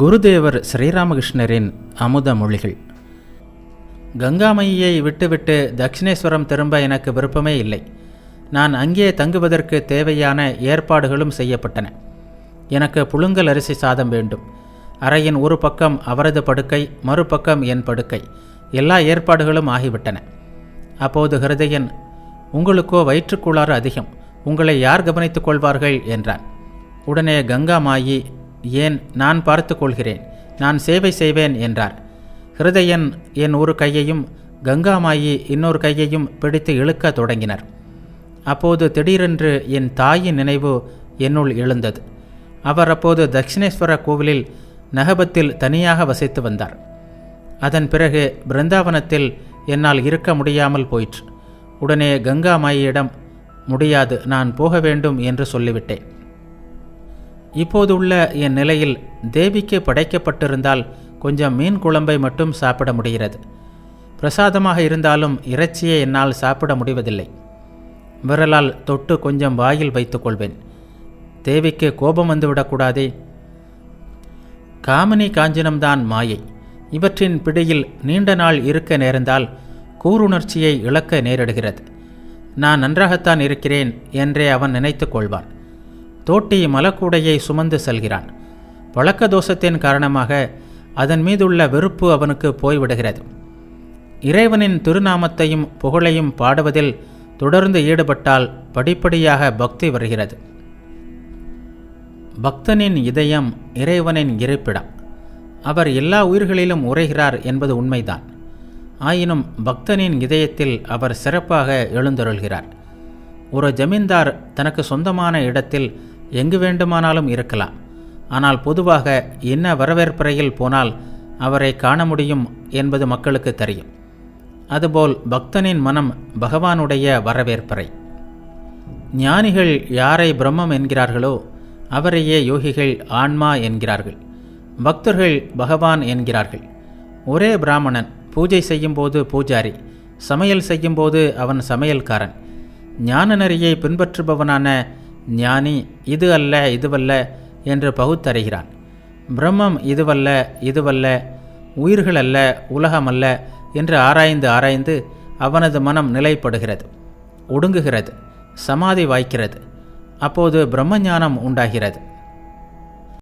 குருதேவர் ஸ்ரீராமகிருஷ்ணரின் அமுத மொழிகள். கங்காமையை விட்டுவிட்டு தட்சிணேஸ்வரம் திரும்ப எனக்கு விருப்பமே இல்லை. நான் அங்கே தங்குவதற்கு தேவையான ஏற்பாடுகளும் செய்யப்பட்டன. எனக்கு புழுங்கல் அரிசி சாதம் வேண்டும். அறையின் ஒரு பக்கம் அவரது படுக்கை, மறுபக்கம் என் படுக்கை. எல்லா ஏற்பாடுகளும் ஆகிவிட்டன. அப்போது ஹிருதயன், உங்களுக்கோ வயிற்றுக்குள்ளாறு அதிகம், உங்களை யார் கவனித்துக் கொள்வார்கள் என்றான். உடனே கங்காமாயி, ஏன், நான் பார்த்து கொள்கிறேன், நான் சேவை செய்வேன் என்றார். ஹிருதயன் என் ஒரு கையையும் கங்காமாயி இன்னொரு கையையும் பிடித்து இழுக்க தொடங்கினர். அப்போது திடீரென்று என் தாயின் நினைவு என்னுள் எழுந்தது. அவர் அப்போது தட்சிணேஸ்வர கோவிலில் நகபத்தில் தனியாக வசித்து வந்தார். அதன் பிறகு பிருந்தாவனத்தில் என்னால் இருக்க முடியாமல் போயிற்று. உடனே கங்காமாயியிடம், முடியாது, நான் போக வேண்டும் என்று சொல்லிவிட்டேன். இப்போதுள்ள என் நிலையில் தேவிக்கு படைக்கப்பட்டிருந்தால் கொஞ்சம் மீன் குழம்பை மட்டும் சாப்பிட முடிகிறது. பிரசாதமாக இருந்தாலும் இறைச்சியை என்னால் சாப்பிட முடிவதில்லை. விரலால் தொட்டு கொஞ்சம் வாயில் வைத்துக் கொள்வேன். தேவிக்கு கோபம் வந்துவிடக்கூடாதே. காமினி காஞ்சனம்தான் மாயை. இவற்றின் பிடியில் நீண்ட நாள் இருக்க நேர்ந்தால் கூருணர்ச்சியை இழக்க நேரிடுகிறது. நான் நன்றாகத்தான் இருக்கிறேன் என்றே அவன் நினைத்து கொள்வான். தோட்டி மலக்கூடையை சுமந்து செல்கிறான். பழக்க தோஷத்தின் காரணமாக அதன் மீதுள்ள வெறுப்பு அவனுக்கு போய்விடுகிறது. இறைவனின் திருநாமத்தையும் புகழையும் பாடுவதில் தொடர்ந்து ஈடுபட்டால் படிப்படியாக பக்தி வருகிறது. பக்தனின் இதயம் இறைவனின் இருப்பிடம். அவர் எல்லா உயிர்களிலும் உரைகிறார் என்பது உண்மைதான். ஆயினும் பக்தனின் இதயத்தில் அவர் சிறப்பாக எழுந்தருள்கிறார். ஒரு ஜமீன்தார் தனக்கு சொந்தமான இடத்தில் எங்கு வேண்டுமானாலும் இருக்கலாம். ஆனால் பொதுவாக என்ன வரவேற்பறையில் போனால் அவரை காண முடியும் என்பது மக்களுக்கு தெரியும். அதுபோல் பக்தனின் மனம் பகவானுடைய வரவேற்பறை. ஞானிகள் யாரை பிரம்மம் என்கிறார்களோ அவரையே யோகிகள் ஆன்மா என்கிறார்கள். பக்தர்கள் பகவான் என்கிறார்கள். ஒரே பிராமணன் பூஜை செய்யும்போது பூஜாரி, சமையல் செய்யும்போது அவன் சமையல்காரன். ஞான நெறியை பின்பற்றுபவனான ஞானி இது அல்ல இதுவல்ல என்று பகுத்தறிகிறான். பிரம்மம் இதுவல்ல இதுவல்ல, உயிர்கள் அல்ல, உலகமல்ல என்று ஆராய்ந்து ஆராய்ந்து அவனது மனம் நிலைப்படுகிறது, ஒடுங்குகிறது, சமாதி வாய்க்கிறது. அப்போது பிரம்மஞானம் உண்டாகிறது.